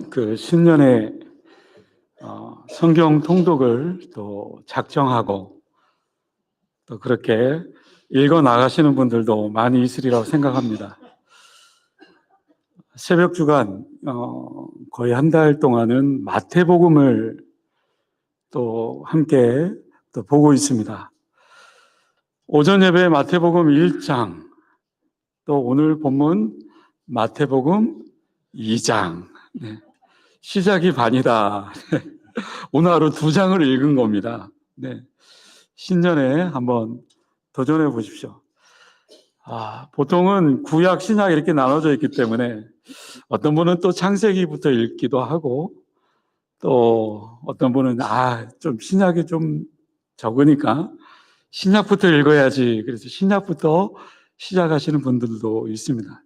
그 신년에 성경 통독을 또 작정하고 또 그렇게 읽어 나가시는 분들도 많이 있으리라고 생각합니다. 새벽 주간 거의 한 달 동안은 마태복음을 또 함께 또 보고 있습니다. 오전 예배 마태복음 1장, 또 오늘 본문 마태복음 2장. 네. 시작이 반이다. 오늘 하루 2장을 읽은 겁니다. 네. 신년에 한번 도전해 보십시오. 보통은 구약, 신약 이렇게 나눠져 있기 때문에 어떤 분은 또 창세기부터 읽기도 하고, 또 어떤 분은 좀 신약이 좀 적으니까 신약부터 읽어야지, 그래서 신약부터 시작하시는 분들도 있습니다.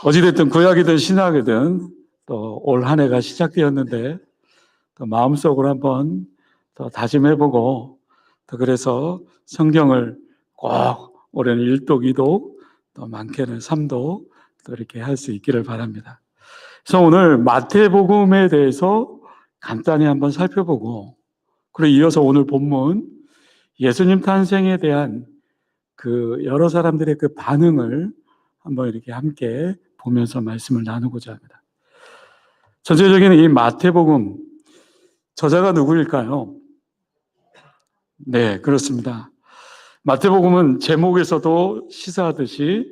어찌됐든 구약이든 신약이든 또 올 한 해가 시작되었는데 또 마음속으로 한번 더 다짐해보고, 또 그래서 성경을 꼭 올해는 1독, 2독, 또 많게는 3독 또 이렇게 할 수 있기를 바랍니다. 그래서 오늘 마태복음에 대해서 간단히 한번 살펴보고, 그리고 이어서 오늘 본문 예수님 탄생에 대한 그 여러 사람들의 그 반응을 한번 이렇게 함께 보면서 말씀을 나누고자 합니다. 전체적인 이 마태복음 저자가 누구일까요? 네, 그렇습니다. 마태복음은 제목에서도 시사하듯이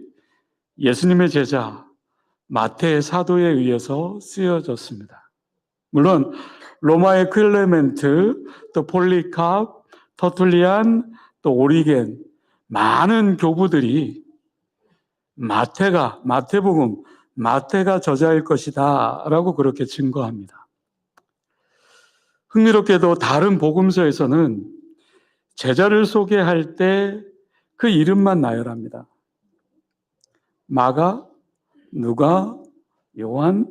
예수님의 제자 마태 사도에 의해서 쓰여졌습니다. 물론 로마의 클레멘트, 또 폴리캅, 터툴리안, 또 오리겐, 많은 교부들이 마태복음, 마태가 저자일 것이다 라고 그렇게 증거합니다. 흥미롭게도 다른 복음서에서는 제자를 소개할 때 그 이름만 나열합니다. 마가, 누가, 요한.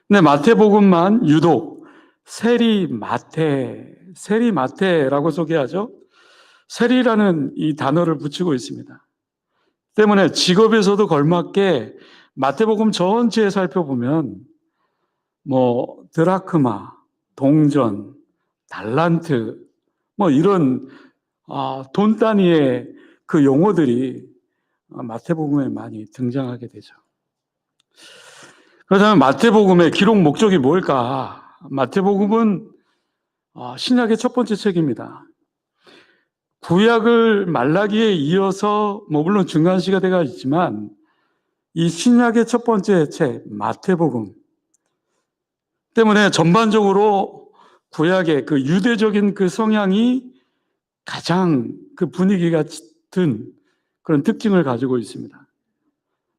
근데 마태복음만 유독 세리마테라고 소개하죠. 세리라는 이 단어를 붙이고 있습니다. 때문에 직업에서도 걸맞게 마태복음 전체에 살펴보면 드라크마, 동전, 달란트, 이런 돈 단위의 그 용어들이 마태복음에 많이 등장하게 되죠. 그렇다면 마태복음의 기록 목적이 뭘까? 마태복음은 신약의 첫 번째 책입니다. 구약을 말라기에 이어서 물론 중간 시대가 있지만 이 신약의 첫 번째 책 마태복음 때문에 전반적으로 구약의 그 유대적인 그 성향이 가장 그 분위기가 든 그런 특징을 가지고 있습니다.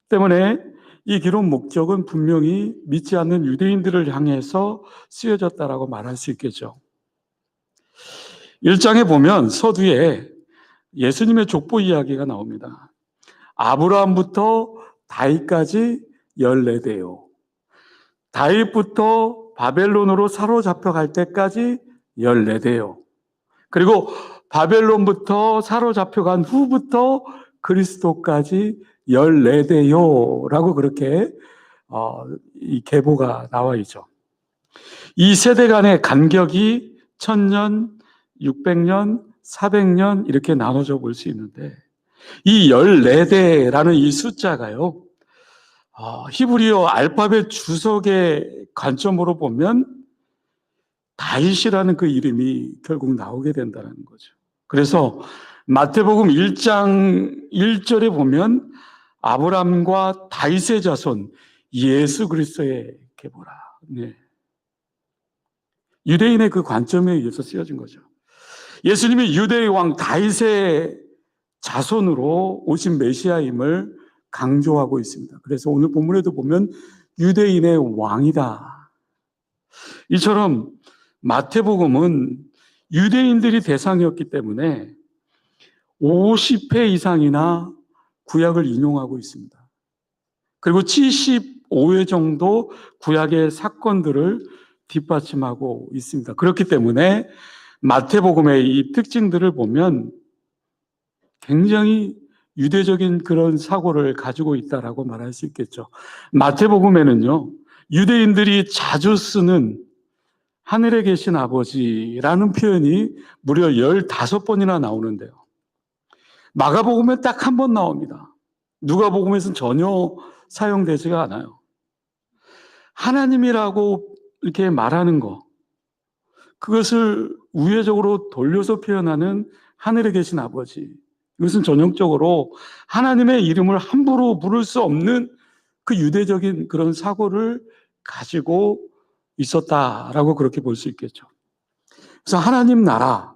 때문에 이 기록 목적은 분명히 믿지 않는 유대인들을 향해서 쓰여졌다라고 말할 수 있겠죠. 1장에 보면 서두에 예수님의 족보 이야기가 나옵니다. 아브라함부터 다윗까지 14대요. 다윗부터 바벨론으로 사로잡혀갈 때까지 14대요. 그리고 바벨론부터 사로잡혀간 후부터 그리스도까지 14대요 라고 그렇게 이 계보가 나와 있죠. 이 세대 간의 간격이 1000년, 600년, 400년 이렇게 나눠져 볼 수 있는데 이 14대라는 이 숫자가요, 히브리어 알파벳 주석의 관점으로 보면 다윗이라는 그 이름이 결국 나오게 된다는 거죠. 그래서 마태복음 1장 1절에 보면 아브람과 다윗의 자손 예수 그리스도의 계보라. 네. 유대인의 그 관점에 의해서 쓰여진 거죠. 예수님이 유대의 왕 다윗의 자손으로 오신 메시아임을 강조하고 있습니다. 그래서 오늘 본문에도 보면 유대인의 왕이다. 이처럼 마태복음은 유대인들이 대상이었기 때문에 50회 이상이나 구약을 인용하고 있습니다. 그리고 75회 정도 구약의 사건들을 뒷받침하고 있습니다. 그렇기 때문에 마태복음의 이 특징들을 보면 굉장히 유대적인 그런 사고를 가지고 있다라고 말할 수 있겠죠. 마태복음에는요, 유대인들이 자주 쓰는 하늘에 계신 아버지라는 표현이 무려 15번이나 나오는데요. 마가복음에 딱 한 번 나옵니다. 누가복음에서는 전혀 사용되지가 않아요. 하나님이라고 이렇게 말하는 거, 그것을 우회적으로 돌려서 표현하는 하늘에 계신 아버지, 이것은 전형적으로 하나님의 이름을 함부로 부를 수 없는 그 유대적인 그런 사고를 가지고 있었다라고 그렇게 볼 수 있겠죠. 그래서 하나님 나라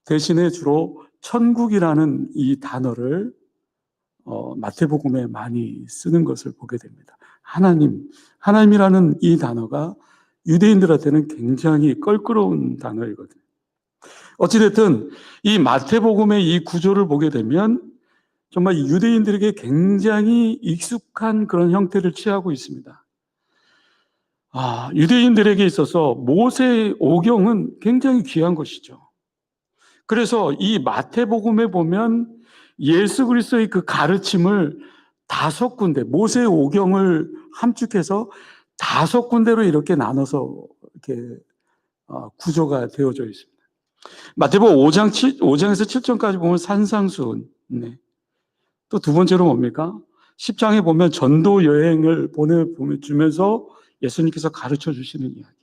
대신에 주로 천국이라는 이 단어를 마태복음에 많이 쓰는 것을 보게 됩니다. 하나님이라는 이 단어가 유대인들한테는 굉장히 껄끄러운 단어이거든요. 어찌됐든 이 마태복음의 이 구조를 보게 되면 정말 유대인들에게 굉장히 익숙한 그런 형태를 취하고 있습니다. 유대인들에게 있어서 모세의 오경은 굉장히 귀한 것이죠. 그래서 이 마태복음에 보면 예수 그리스도의 그 가르침을 5군데, 모세의 오경을 함축해서 5군데로 이렇게 나눠서 이렇게 구조가 되어져 있습니다. 마태복음 5장에서 7장까지 보면 산상수훈. 네. 또 두 번째로 뭡니까? 10장에 보면 전도 여행을 보내주면서 예수님께서 가르쳐 주시는 이야기.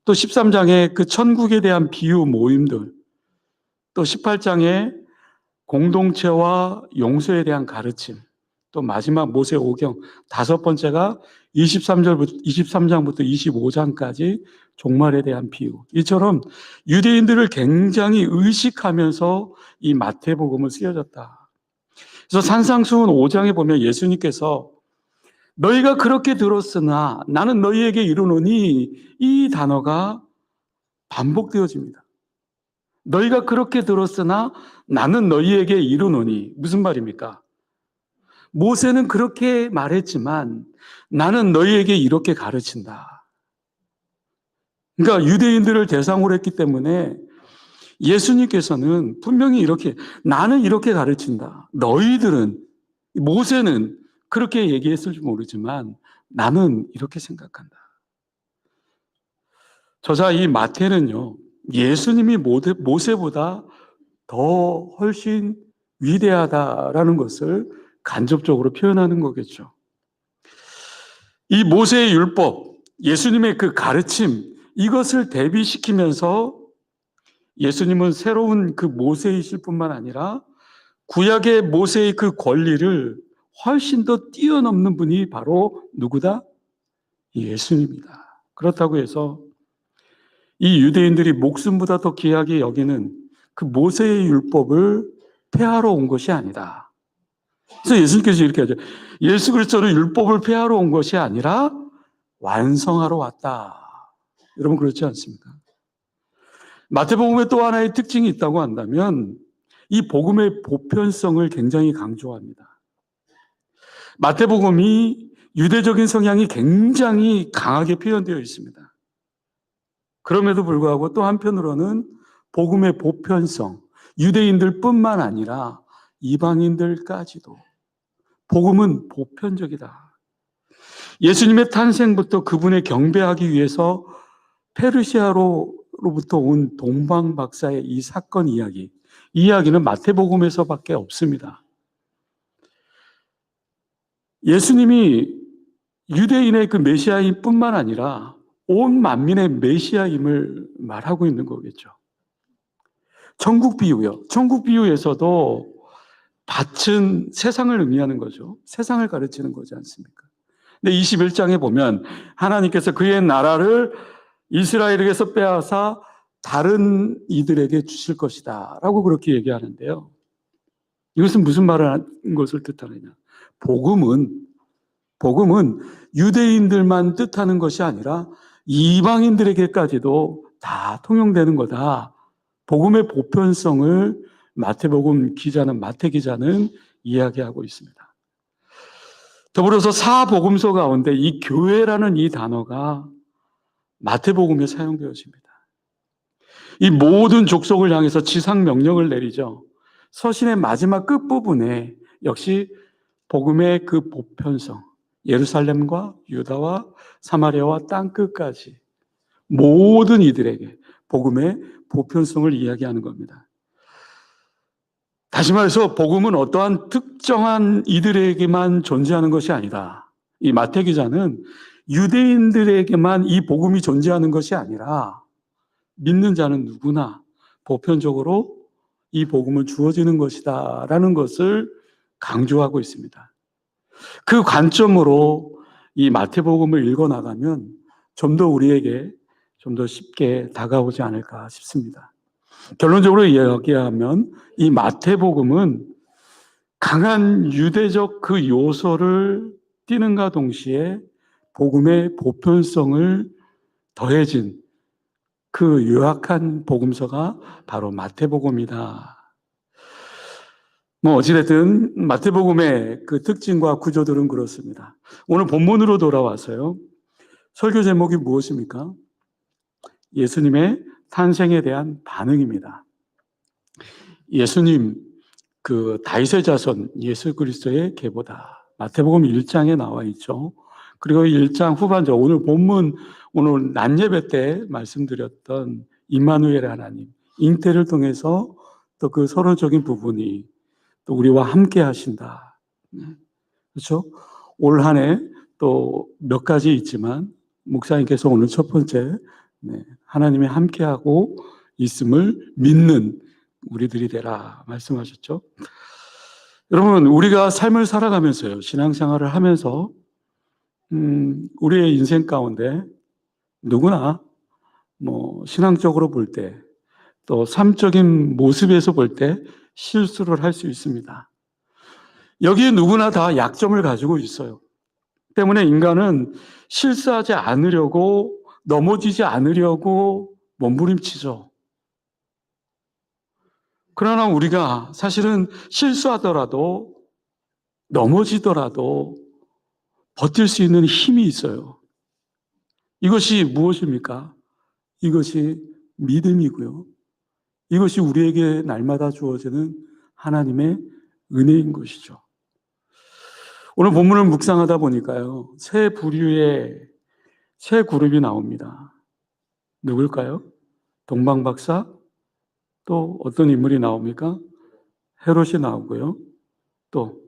또 13장에 그 천국에 대한 비유 모임들. 또 18장에 공동체와 용서에 대한 가르침. 또 마지막 모세 오경 5번째가 23장부터 25장까지 종말에 대한 비유. 이처럼 유대인들을 굉장히 의식하면서 이 마태복음을 쓰여졌다. 그래서 산상수훈 5장에 보면 예수님께서 너희가 그렇게 들었으나 나는 너희에게 이르노니 이 단어가 반복되어집니다. 너희가 그렇게 들었으나 나는 너희에게 이르노니 무슨 말입니까? 모세는 그렇게 말했지만 나는 너희에게 이렇게 가르친다. 그러니까 유대인들을 대상으로 했기 때문에 예수님께서는 분명히 이렇게 나는 이렇게 가르친다. 너희들은 모세는 그렇게 얘기했을지 모르지만 나는 이렇게 생각한다. 저자 이 마태는요, 예수님이 모세보다 더 훨씬 위대하다라는 것을 간접적으로 표현하는 거겠죠. 이 모세의 율법, 예수님의 그 가르침, 이것을 대비시키면서 예수님은 새로운 그 모세이실 뿐만 아니라 구약의 모세의 그 권리를 훨씬 더 뛰어넘는 분이 바로 누구다? 예수님이다. 그렇다고 해서 이 유대인들이 목숨보다 더 귀하게 여기는 그 모세의 율법을 폐하러 온 것이 아니다. 그래서 예수님께서 이렇게 하죠. 예수 그리스도는 율법을 폐하러 온 것이 아니라 완성하러 왔다. 여러분 그렇지 않습니까? 마태복음의 또 하나의 특징이 있다고 한다면 이 복음의 보편성을 굉장히 강조합니다. 마태복음이 유대적인 성향이 굉장히 강하게 표현되어 있습니다. 그럼에도 불구하고 또 한편으로는 복음의 보편성, 유대인들뿐만 아니라 이방인들까지도 복음은 보편적이다. 예수님의 탄생부터 그분을 경배하기 위해서 페르시아로부터 온 동방 박사의 이 사건 이야기, 이 이야기는 마태복음에서밖에 없습니다. 예수님이 유대인의 그 메시아인 뿐만 아니라 온 만민의 메시아임을 말하고 있는 거겠죠. 천국 비유요. 천국 비유에서도 밭은 세상을 의미하는 거죠. 세상을 가르치는 거지 않습니까? 근데 21장에 보면 하나님께서 그의 나라를 이스라엘에게서 빼앗아 다른 이들에게 주실 것이다 라고 그렇게 얘기하는데요. 이것은 무슨 말을 하는 것을 뜻하느냐? 복음은 유대인들만 뜻하는 것이 아니라 이방인들에게까지도 다 통용되는 거다. 복음의 보편성을 마태 기자는 이야기하고 있습니다. 더불어서 사복음서 가운데 이 교회라는 이 단어가 마태복음에 사용되어집니다. 이 모든 족속을 향해서 지상 명령을 내리죠. 서신의 마지막 끝부분에 역시 복음의 그 보편성, 예루살렘과 유다와 사마리아와 땅끝까지 모든 이들에게 복음의 보편성을 이야기하는 겁니다. 다시 말해서 복음은 어떠한 특정한 이들에게만 존재하는 것이 아니다. 이 마태 기자는 유대인들에게만 이 복음이 존재하는 것이 아니라 믿는 자는 누구나 보편적으로 이 복음은 주어지는 것이다 라는 것을 강조하고 있습니다. 그 관점으로 이 마태복음을 읽어나가면 좀 더 우리에게 좀 더 쉽게 다가오지 않을까 싶습니다. 결론적으로 이야기하면 이 마태복음은 강한 유대적 그 요소를 띠는가 동시에 복음의 보편성을 더해진 그 요약한 복음서가 바로 마태복음이다. 어찌됐든 마태복음의 그 특징과 구조들은 그렇습니다. 오늘 본문으로 돌아와서요. 설교 제목이 무엇입니까? 예수님의 탄생에 대한 반응입니다. 예수님, 그 다윗의 자손 예수 그리스도의 계보다. 마태복음 1장에 나와 있죠. 그리고 1장 후반절, 오늘 본문, 오늘 낮 예배 때 말씀드렸던 임마누엘 하나님, 잉태를 통해서 또 그 서론적인 부분이 또 우리와 함께 하신다. 그렇죠? 올 한 해 또 몇 가지 있지만 목사님께서 오늘 첫 번째 하나님이 함께하고 있음을 믿는 우리들이 되라 말씀하셨죠. 여러분, 우리가 삶을 살아가면서요, 신앙생활을 하면서 우리의 인생 가운데 누구나 신앙적으로 볼 때 또 삶적인 모습에서 볼 때 실수를 할 수 있습니다. 여기에 누구나 다 약점을 가지고 있어요. 때문에 인간은 실수하지 않으려고, 넘어지지 않으려고 몸부림치죠. 그러나 우리가 사실은 실수하더라도, 넘어지더라도 버틸 수 있는 힘이 있어요. 이것이 무엇입니까? 이것이 믿음이고요. 이것이 우리에게 날마다 주어지는 하나님의 은혜인 것이죠. 오늘 본문을 묵상하다 보니까요, 세 부류의 세 그룹이 나옵니다. 누굴까요? 동방박사, 또 어떤 인물이 나옵니까? 헤롯이 나오고요. 또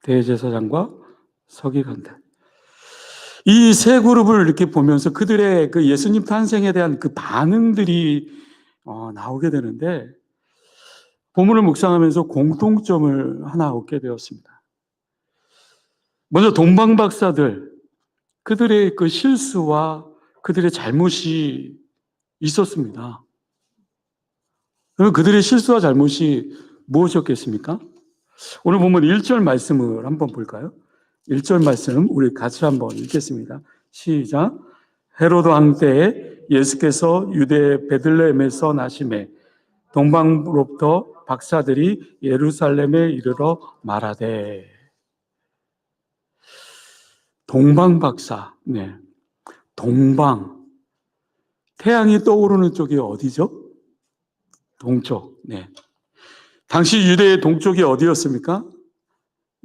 대제사장과 서기관들. 이 세 그룹을 이렇게 보면서 그들의 그 예수님 탄생에 대한 그 반응들이 나오게 되는데, 본문을 묵상하면서 공통점을 하나 얻게 되었습니다. 먼저 동방박사들, 그들의 그 실수와 그들의 잘못이 있었습니다. 그럼 그들의 실수와 잘못이 무엇이었겠습니까? 오늘 보면 1절 말씀을 한번 볼까요? 1절 말씀 우리 같이 한번 읽겠습니다. 시작. 헤로드 왕 때에 예수께서 유대 베들레헴에서 나심에 동방으로부터 박사들이 예루살렘에 이르러 말하되. 동방박사, 네. 동방. 태양이 떠오르는 쪽이 어디죠? 동쪽, 네. 당시 유대의 동쪽이 어디였습니까?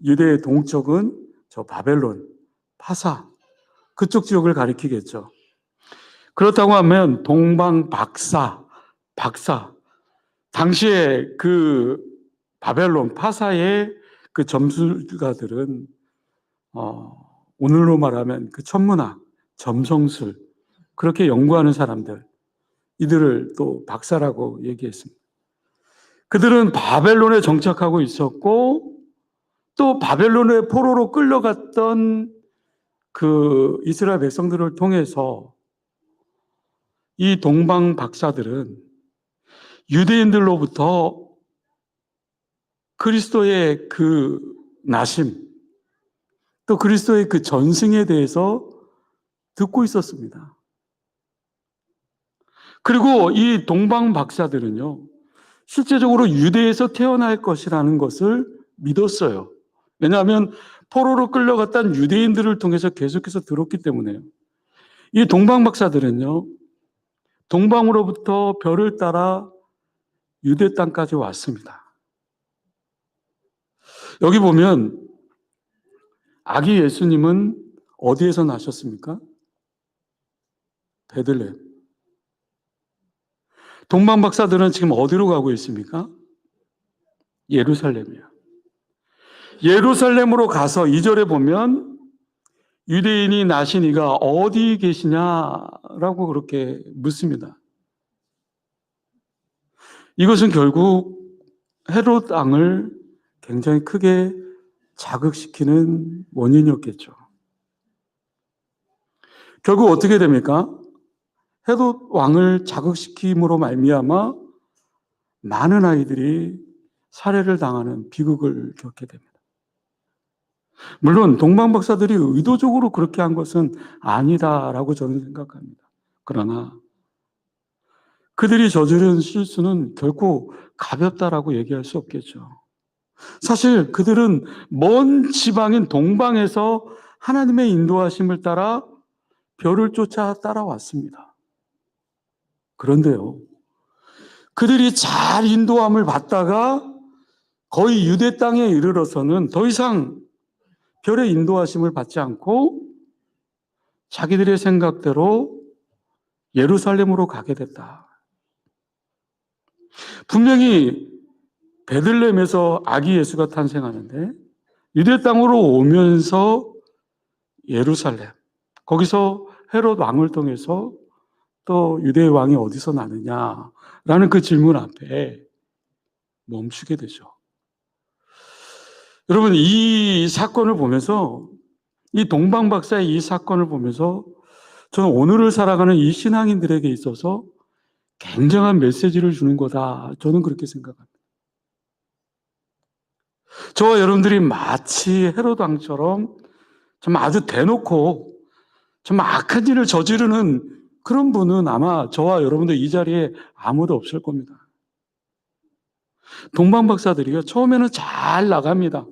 유대의 동쪽은 저 바벨론, 파사, 그쪽 지역을 가리키겠죠. 그렇다고 하면 동방박사, 박사. 당시에 그 바벨론, 파사의 그 점술가들은 오늘로 말하면 그 천문학, 점성술, 그렇게 연구하는 사람들, 이들을 또 박사라고 얘기했습니다. 그들은 바벨론에 정착하고 있었고, 또 바벨론의 포로로 끌려갔던 그 이스라엘 백성들을 통해서 이 동방 박사들은 유대인들로부터 그리스도의 그 나심, 또 그리스도의 그 전승에 대해서 듣고 있었습니다. 그리고 이 동방 박사들은요, 실제적으로 유대에서 태어날 것이라는 것을 믿었어요. 왜냐하면 포로로 끌려갔던 유대인들을 통해서 계속해서 들었기 때문에요. 이 동방 박사들은요, 동방으로부터 별을 따라 유대 땅까지 왔습니다. 여기 보면 아기 예수님은 어디에서 나셨습니까? 베들레헴. 동방 박사들은 지금 어디로 가고 있습니까? 예루살렘이요. 예루살렘으로 가서 2절에 보면 유대인이 나신 이가 어디 계시냐라고 그렇게 묻습니다. 이것은 결국 헤롯 왕을 굉장히 크게 자극시키는 원인이었겠죠. 결국 어떻게 됩니까? 헤롯 왕을 자극시킴으로 말미암아 많은 아이들이 살해를 당하는 비극을 겪게 됩니다. 물론 동방 박사들이 의도적으로 그렇게 한 것은 아니다라고 저는 생각합니다. 그러나 그들이 저지른 실수는 결코 가볍다라고 얘기할 수 없겠죠. 사실 그들은 먼 지방인 동방에서 하나님의 인도하심을 따라 별을 쫓아 따라왔습니다. 그런데요, 그들이 잘 인도함을 받다가 거의 유대 땅에 이르러서는 더 이상 별의 인도하심을 받지 않고 자기들의 생각대로 예루살렘으로 가게 됐다. 분명히 베들레헴에서 아기 예수가 탄생하는데 유대 땅으로 오면서 예루살렘, 거기서 헤롯 왕을 통해서 또 유대의 왕이 어디서 나느냐라는 그 질문 앞에 멈추게 되죠. 여러분, 이 사건을 보면서, 이 동방 박사의 이 사건을 보면서 저는 오늘을 살아가는 이 신앙인들에게 있어서 굉장한 메시지를 주는 거다. 저는 그렇게 생각합니다. 저와 여러분들이 마치 헤롯 왕처럼 좀 아주 대놓고 좀 악한 일을 저지르는 그런 분은 아마 저와 여러분들 이 자리에 아무도 없을 겁니다. 동방 박사들이요, 처음에는 잘 나갑니다.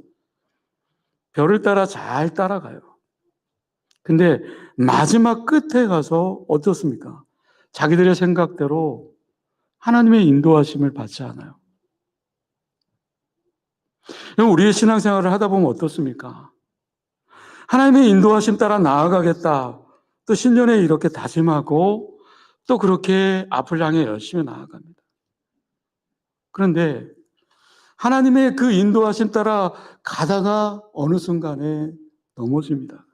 별을 따라 잘 따라가요. 근데 마지막 끝에 가서 어떻습니까? 자기들의 생각대로 하나님의 인도하심을 받지 않아요. 우리의 신앙생활을 하다 보면 어떻습니까? 하나님의 인도하심 따라 나아가겠다. 또 신년에 이렇게 다짐하고 또 그렇게 앞을 향해 열심히 나아갑니다. 그런데 하나님의 그 인도하심 따라 가다가 어느 순간에 넘어집니다.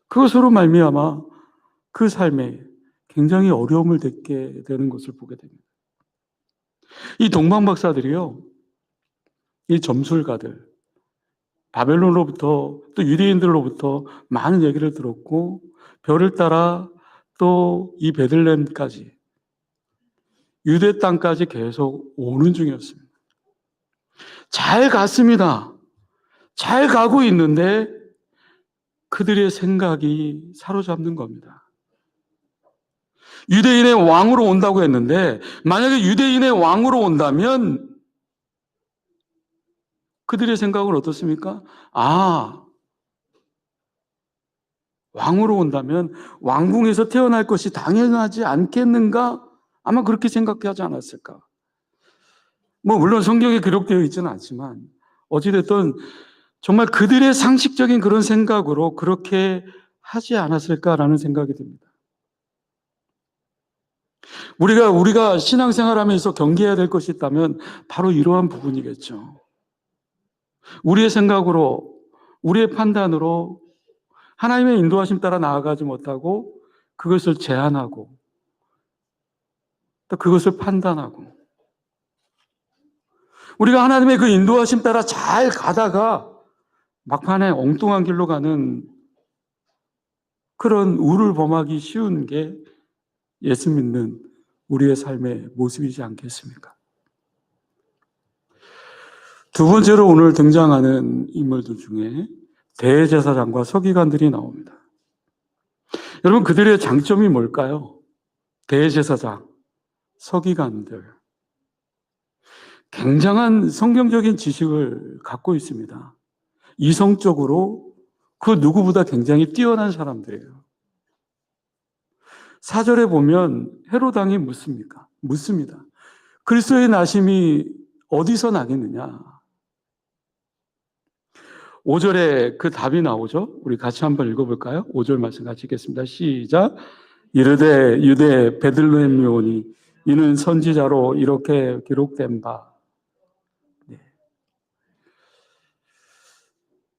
그것으로 말미암아 그 삶에 굉장히 어려움을 겪게 되는 것을 보게 됩니다. 이 동방 박사들이요, 이 점술가들, 바벨론으로부터 또 유대인들로부터 많은 얘기를 들었고 별을 따라 또 이 베들레헴까지 유대 땅까지 계속 오는 중이었습니다. 잘 갔습니다. 잘 가고 있는데 그들의 생각이 사로잡는 겁니다. 유대인의 왕으로 온다고 했는데 만약에 유대인의 왕으로 온다면 그들의 생각은 어떻습니까? 왕으로 온다면 왕궁에서 태어날 것이 당연하지 않겠는가? 아마 그렇게 생각하지 않았을까? 물론 성경에 기록되어 있지는 않지만 어찌됐든 정말 그들의 상식적인 그런 생각으로 그렇게 하지 않았을까라는 생각이 듭니다. 우리가 신앙생활하면서 경계해야 될 것이 있다면 바로 이러한 부분이겠죠. 우리의 생각으로, 우리의 판단으로 하나님의 인도하심 따라 나아가지 못하고 그것을 제한하고 또 그것을 판단하고 우리가 하나님의 그 인도하심 따라 잘 가다가 막판에 엉뚱한 길로 가는 그런 우를 범하기 쉬운 게 예수 믿는 우리의 삶의 모습이지 않겠습니까? 두 번째로 오늘 등장하는 인물들 중에 대제사장과 서기관들이 나옵니다. 여러분, 그들의 장점이 뭘까요? 대제사장, 서기관들. 굉장한 성경적인 지식을 갖고 있습니다. 이성적으로 그 누구보다 굉장히 뛰어난 사람들이에요. 4절에 보면 헤롯 왕이 묻습니다. 그리스도의 나심이 어디서 나겠느냐? 5절에 그 답이 나오죠. 우리 같이 한번 읽어볼까요? 5절 말씀 같이 읽겠습니다. 시작. 이르되 유대 베들레헴 요원이 이는 선지자로 이렇게 기록된 바. 네.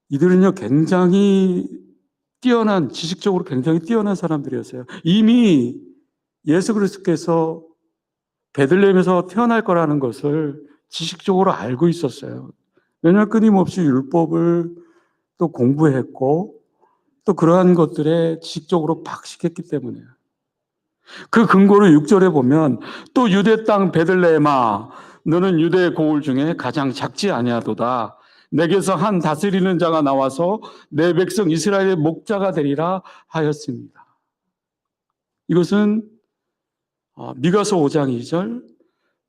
이들은요 굉장히 뛰어난, 지식적으로 굉장히 뛰어난 사람들이었어요. 이미 예수 그리스도께서 베들레헴에서 태어날 거라는 것을 지식적으로 알고 있었어요. 왜냐하면 끊임없이 율법을 또 공부했고 또 그러한 것들에 지식적으로 박식했기 때문에요. 그 근거로 6절에 보면 또 유대 땅 베들레헴아 너는 유대 고을 중에 가장 작지 아니하도다. 내게서 한 다스리는 자가 나와서 내 백성 이스라엘의 목자가 되리라 하였습니다. 이것은 미가서 5장 2절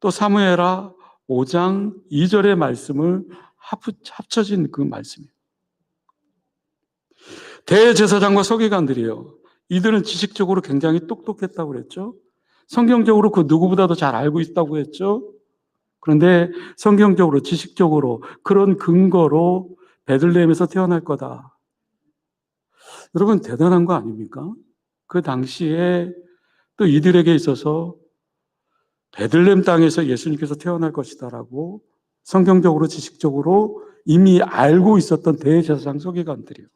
또 사무엘하 5장 2절의 말씀을 합쳐진 그 말씀이에요. 대제사장과 서기관들이요. 이들은 지식적으로 굉장히 똑똑했다고 그랬죠. 성경적으로 그 누구보다도 잘 알고 있다고 했죠. 그런데 성경적으로, 지식적으로 그런 근거로 베들레헴에서 태어날 거다. 여러분 대단한 거 아닙니까? 그 당시에 또 이들에게 있어서 베들레헴 땅에서 예수님께서 태어날 것이다라고 성경적으로, 지식적으로 이미 알고 있었던 대제사장 서기관들이요.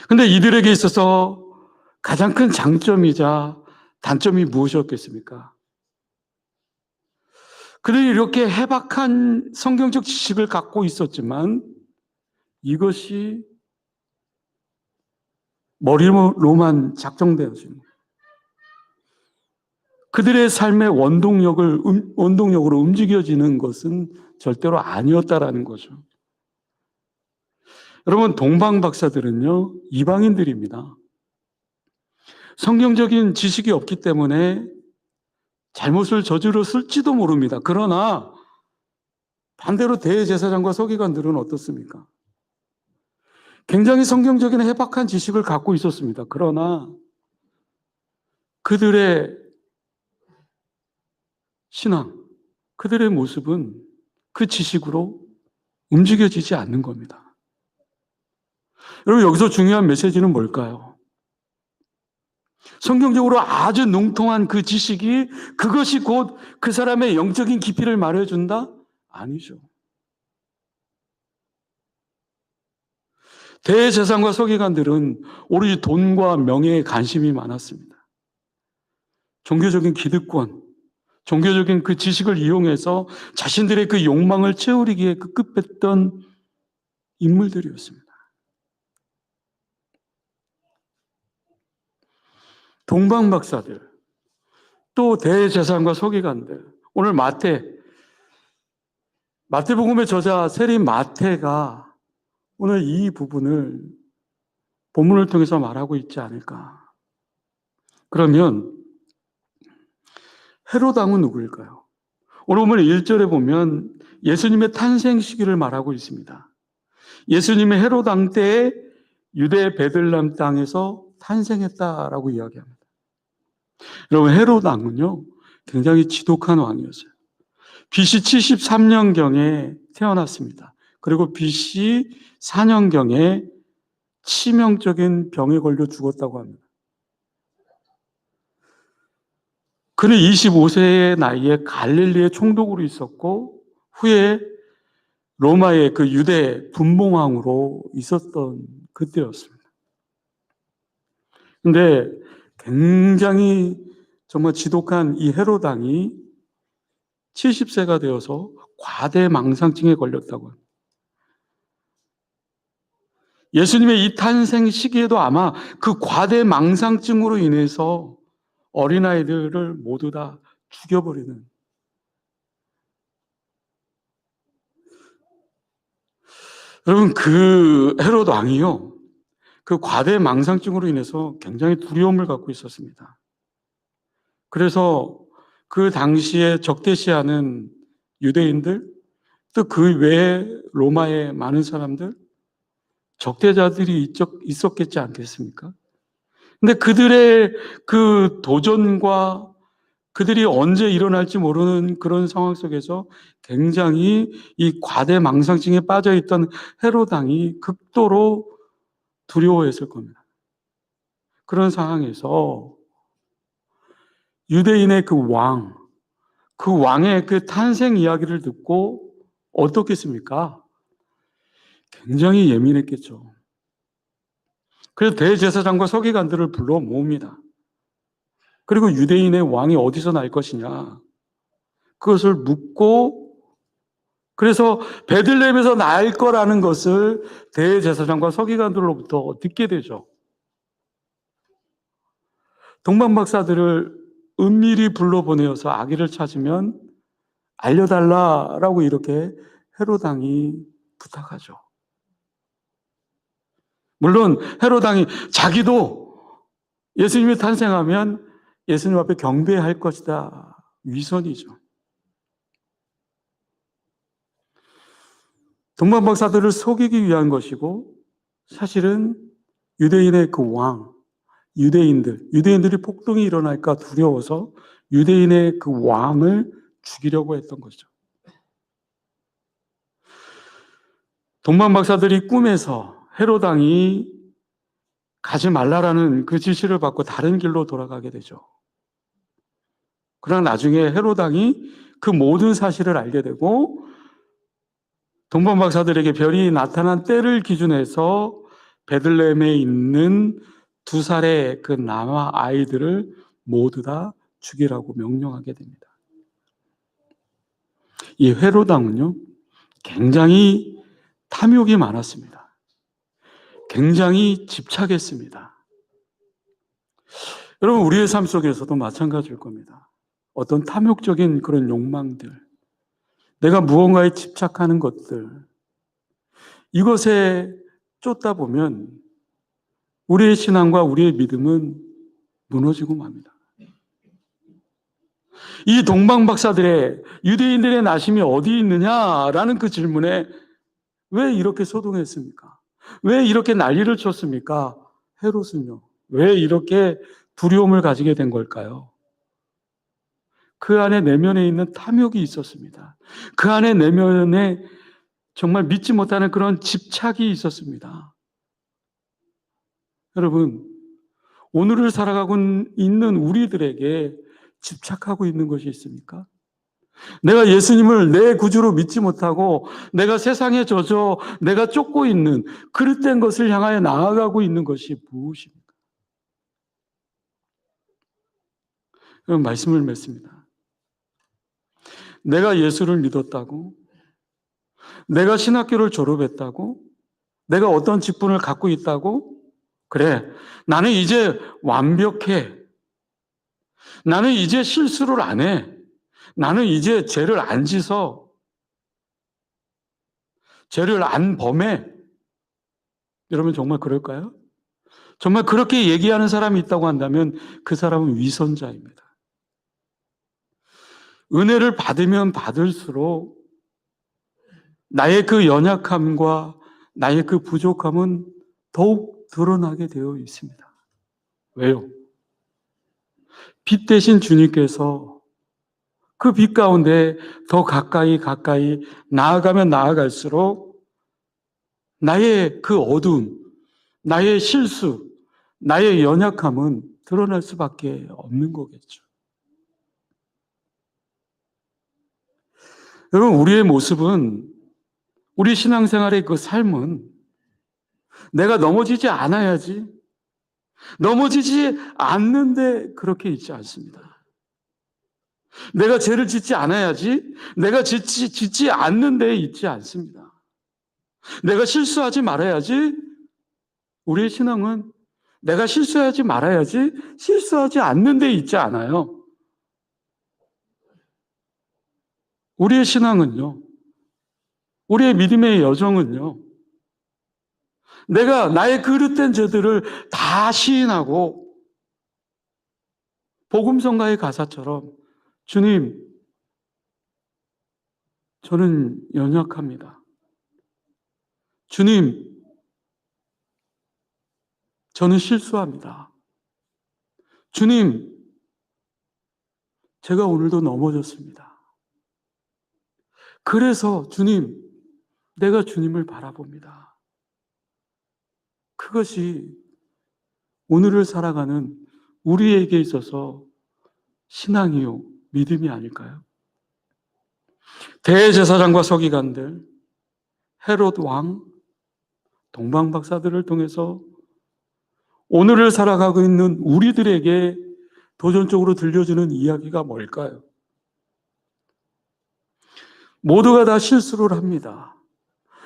근데 이들에게 있어서 가장 큰 장점이자 단점이 무엇이었겠습니까? 그들이 이렇게 해박한 성경적 지식을 갖고 있었지만 이것이 머리로만 작정되어지는 거예요. 그들의 삶의 원동력으로 움직여지는 것은 절대로 아니었다라는 거죠. 여러분, 동방 박사들은요, 이방인들입니다. 성경적인 지식이 없기 때문에 잘못을 저질렀을지도 모릅니다. 그러나 반대로 대제사장과 서기관들은 어떻습니까? 굉장히 성경적인 해박한 지식을 갖고 있었습니다. 그러나 그들의 신앙, 그들의 모습은 그 지식으로 움직여지지 않는 겁니다. 여러분, 여기서 중요한 메시지는 뭘까요? 성경적으로 아주 능통한 그 지식이 그것이 곧 그 사람의 영적인 깊이를 말해준다? 아니죠. 대제사장과 서기관들은 오로지 돈과 명예에 관심이 많았습니다. 종교적인 기득권, 종교적인 그 지식을 이용해서 자신들의 그 욕망을 채우기에 급급했던 인물들이었습니다. 동방 박사들, 또 대제사장과 서기관들, 오늘 마태복음의 저자 세리 마태가 오늘 이 부분을 본문을 통해서 말하고 있지 않을까. 그러면 헤롯 왕은 누구일까요? 오늘 보면 1절에 보면 예수님의 탄생 시기를 말하고 있습니다. 예수님의 헤롯 왕 때에 유대 베들레헴 땅에서 탄생했다라고 이야기합니다. 여러분, 헤롯 왕은요 굉장히 지독한 왕이었어요. BC 73년경에 태어났습니다. 그리고 BC 4년경에 치명적인 병에 걸려 죽었다고 합니다. 그는 25세의 나이에 갈릴리의 총독으로 있었고 후에 로마의 그 유대 분봉왕으로 있었던 그때였습니다. 그런데 굉장히 정말 지독한 이 헤롯 왕이 70세가 되어서 과대망상증에 걸렸다고 합니다. 예수님의 이 탄생 시기에도 아마 그 과대망상증으로 인해서 어린아이들을 모두 다 죽여버리는, 여러분 그 헤롯 왕이요 그 과대망상증으로 인해서 굉장히 두려움을 갖고 있었습니다. 그래서 그 당시에 적대시하는 유대인들 또 그 외에 로마의 많은 사람들 적대자들이 있었겠지 않겠습니까? 근데 그들의 그 도전과 그들이 언제 일어날지 모르는 그런 상황 속에서 굉장히 이 과대망상증에 빠져있던 헤롯 왕이 극도로 두려워했을 겁니다. 그런 상황에서 유대인의 그 왕의 그 탄생 이야기를 듣고 어떻겠습니까? 굉장히 예민했겠죠. 그래서 대제사장과 서기관들을 불러 모읍니다. 그리고 유대인의 왕이 어디서 날 것이냐, 그것을 묻고, 그래서 베들레헴에서 날 거라는 것을 대제사장과 서기관들로부터 듣게 되죠. 동방박사들을 은밀히 불러보내어서 아기를 찾으면 알려달라라고 이렇게 헤롯 왕이 부탁하죠. 물론 헤롯 왕이 자기도 예수님이 탄생하면 예수님 앞에 경배할 것이다, 위선이죠. 동방박사들을 속이기 위한 것이고, 사실은 유대인의 그 왕, 유대인들이 폭동이 일어날까 두려워서 유대인의 그 왕을 죽이려고 했던 것이죠. 동방박사들이 꿈에서 헤롯 왕이 가지 말라라는 그 지시를 받고 다른 길로 돌아가게 되죠. 그러나 나중에 헤롯 왕이 그 모든 사실을 알게 되고, 동방박사들에게 별이 나타난 때를 기준해서 베들레헴에 있는 2살의 그 남아 아이들을 모두 다 죽이라고 명령하게 됩니다. 이 헤롯 왕은요, 굉장히 탐욕이 많았습니다. 굉장히 집착했습니다. 여러분, 우리의 삶 속에서도 마찬가지일 겁니다. 어떤 탐욕적인 그런 욕망들, 내가 무언가에 집착하는 것들, 이것에 쫓다 보면 우리의 신앙과 우리의 믿음은 무너지고 맙니다. 이 동방박사들의, 유대인들의 나심이 어디 있느냐라는 그 질문에 왜 이렇게 소동했습니까? 왜 이렇게 난리를 쳤습니까? 헤롯은요, 왜 이렇게 두려움을 가지게 된 걸까요? 그 안에 내면에 있는 탐욕이 있었습니다. 그 안에 내면에 정말 믿지 못하는 그런 집착이 있었습니다. 여러분, 오늘을 살아가고 있는 우리들에게 집착하고 있는 것이 있습니까? 내가 예수님을 내 구주로 믿지 못하고 내가 세상에 젖어 내가 쫓고 있는 그릇된 것을 향하여 나아가고 있는 것이 무엇입니까? 여러분, 말씀을 맺습니다. 내가 예수를 믿었다고, 내가 신학교를 졸업했다고, 내가 어떤 직분을 갖고 있다고, 그래, 나는 이제 완벽해. 나는 이제 실수를 안 해. 나는 이제 죄를 안 지서, 죄를 안 범해. 여러분, 정말 그럴까요? 정말 그렇게 얘기하는 사람이 있다고 한다면 그 사람은 위선자입니다. 은혜를 받으면 받을수록 나의 그 연약함과 나의 그 부족함은 더욱 드러나게 되어 있습니다. 왜요? 빛 대신 주님께서 그 빛 가운데 더 가까이 나아가면 나아갈수록 나의 그 어두움, 나의 실수, 나의 연약함은 드러날 수밖에 없는 거겠죠. 여러분, 우리의 모습은, 우리 신앙생활의 그 삶은 내가 넘어지지 않아야지, 넘어지지 않는데 그렇게 있지 않습니다. 내가 죄를 짓지 않아야지, 내가 짓지 않는 데 있지 않습니다. 내가 실수하지 말아야지, 우리의 신앙은 내가 실수하지 말아야지, 실수하지 않는 데 있지 않아요. 우리의 신앙은요, 우리의 믿음의 여정은요, 내가 나의 그릇된 죄들을 다 시인하고 복음성가의 가사처럼, 주님, 저는 연약합니다. 주님, 저는 실수합니다. 주님, 제가 오늘도 넘어졌습니다. 그래서 주님, 내가 주님을 바라봅니다. 그것이 오늘을 살아가는 우리에게 있어서 신앙이요, 믿음이 아닐까요? 대제사장과 서기관들, 헤롯 왕, 동방 박사들을 통해서 오늘을 살아가고 있는 우리들에게 도전적으로 들려주는 이야기가 뭘까요? 모두가 다 실수를 합니다.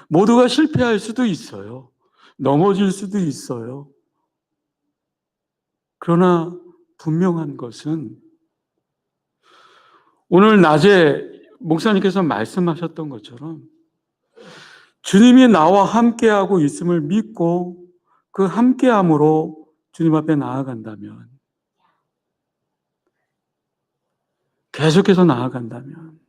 모두가 실패할 수도 있어요. 넘어질 수도 있어요. 그러나 분명한 것은 오늘 낮에 목사님께서 말씀하셨던 것처럼 주님이 나와 함께하고 있음을 믿고 그 함께함으로 주님 앞에 나아간다면, 계속해서 나아간다면,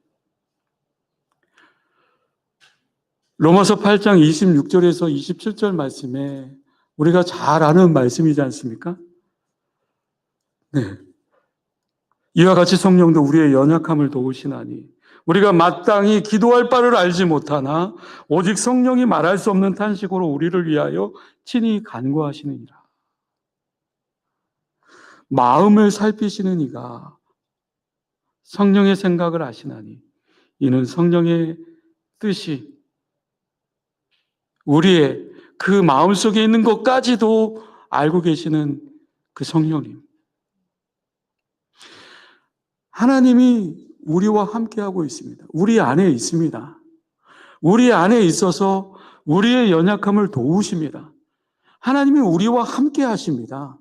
로마서 8장 26절에서 27절 말씀에 우리가 잘 아는 말씀이지 않습니까? 네. 이와 같이 성령도 우리의 연약함을 도우시나니 우리가 마땅히 기도할 바를 알지 못하나 오직 성령이 말할 수 없는 탄식으로 우리를 위하여 친히 간구하시느니라. 마음을 살피시는 이가 성령의 생각을 아시나니 이는 성령의 뜻이 우리의 그 마음속에 있는 것까지도 알고 계시는 그 성령님. 하나님이 우리와 함께하고 있습니다. 우리 안에 있습니다. 우리 안에 있어서 우리의 연약함을 도우십니다. 하나님이 우리와 함께 하십니다.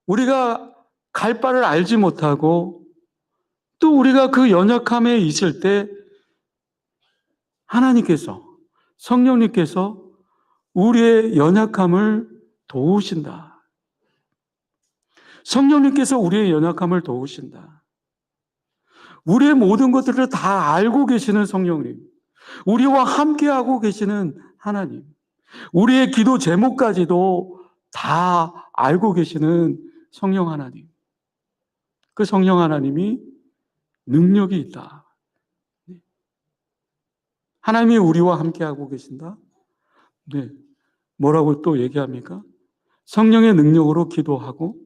우리가 갈 바를 알지 못하고 또 우리가 그 연약함에 있을 때 하나님께서, 성령님께서 우리의 연약함을 도우신다. 성령님께서 우리의 연약함을 도우신다. 우리의 모든 것들을 다 알고 계시는 성령님, 우리와 함께하고 계시는 하나님, 우리의 기도 제목까지도 다 알고 계시는 성령 하나님. 그 성령 하나님이 능력이 있다. 하나님이 우리와 함께하고 계신다? 네. 뭐라고 또 얘기합니까? 성령의 능력으로 기도하고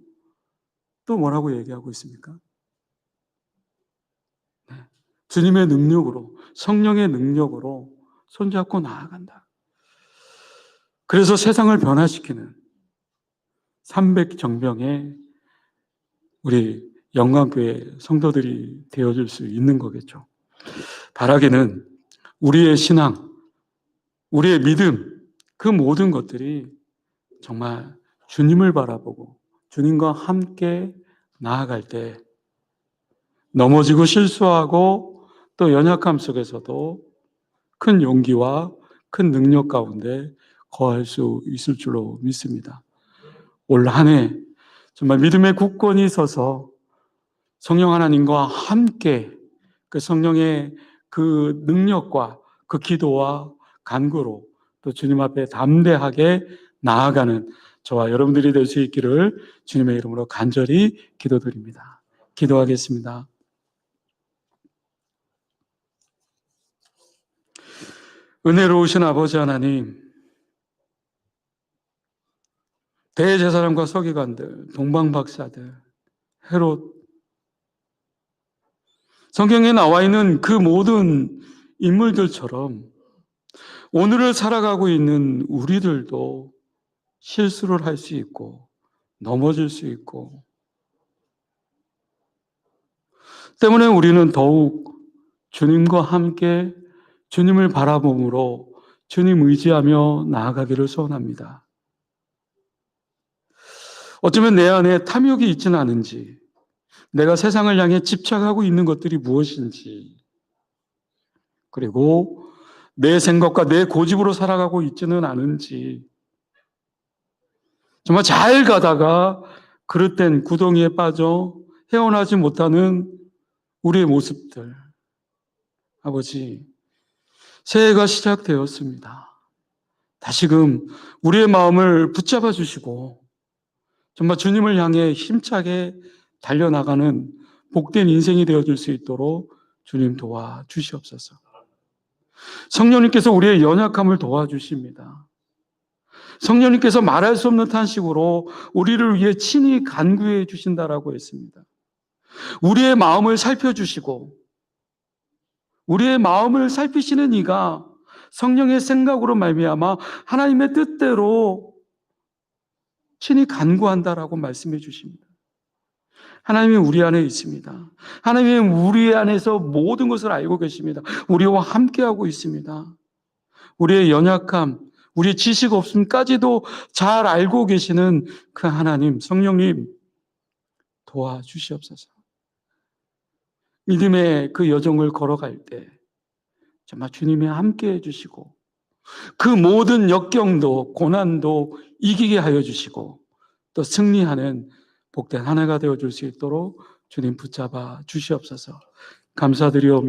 또 뭐라고 얘기하고 있습니까? 네. 주님의 능력으로, 성령의 능력으로 손잡고 나아간다. 그래서 세상을 변화시키는 300정병의 우리 영광교회 성도들이 되어줄 수 있는 거겠죠. 바라기는 우리의 신앙, 우리의 믿음, 그 모든 것들이 정말 주님을 바라보고 주님과 함께 나아갈 때 넘어지고 실수하고 또 연약함 속에서도 큰 용기와 큰 능력 가운데 거할 수 있을 줄로 믿습니다. 올 한 해 정말 믿음의 굳건히 서서 성령 하나님과 함께 그 성령의 그 능력과 그 기도와 간구로 또 주님 앞에 담대하게 나아가는 저와 여러분들이 될 수 있기를 주님의 이름으로 간절히 기도드립니다. 기도하겠습니다. 은혜로우신 아버지 하나님, 대제사장과 서기관들, 동방박사들, 헤롯, 성경에 나와 있는 그 모든 인물들처럼 오늘을 살아가고 있는 우리들도 실수를 할 수 있고 넘어질 수 있고, 때문에 우리는 더욱 주님과 함께 주님을 바라봄으로 주님 의지하며 나아가기를 소원합니다. 어쩌면 내 안에 탐욕이 있지는 않은지, 내가 세상을 향해 집착하고 있는 것들이 무엇인지, 그리고 내 생각과 내 고집으로 살아가고 있지는 않은지, 정말 잘 가다가 그릇된 구덩이에 빠져 헤어나지 못하는 우리의 모습들. 아버지, 새해가 시작되었습니다. 다시금 우리의 마음을 붙잡아 주시고 정말 주님을 향해 힘차게 달려나가는 복된 인생이 되어줄 수 있도록 주님 도와주시옵소서. 성령님께서 우리의 연약함을 도와주십니다. 성령님께서 말할 수 없는 탄식으로 우리를 위해 친히 간구해 주신다라고 했습니다. 우리의 마음을 살펴주시고 우리의 마음을 살피시는 이가 성령의 생각으로 말미암아 하나님의 뜻대로 친히 간구한다라고 말씀해 주십니다. 하나님이 우리 안에 있습니다. 하나님이 우리 안에서 모든 것을 알고 계십니다. 우리와 함께하고 있습니다. 우리의 연약함, 우리의 지식 없음까지도 잘 알고 계시는 그 하나님, 성령님 도와주시옵소서. 믿음의 그 여정을 걸어갈 때 정말 주님이 함께해 주시고 그 모든 역경도 고난도 이기게 하여 주시고 또 승리하는 복된 한 해가 되어줄 수 있도록 주님 붙잡아 주시옵소서. 감사드리오며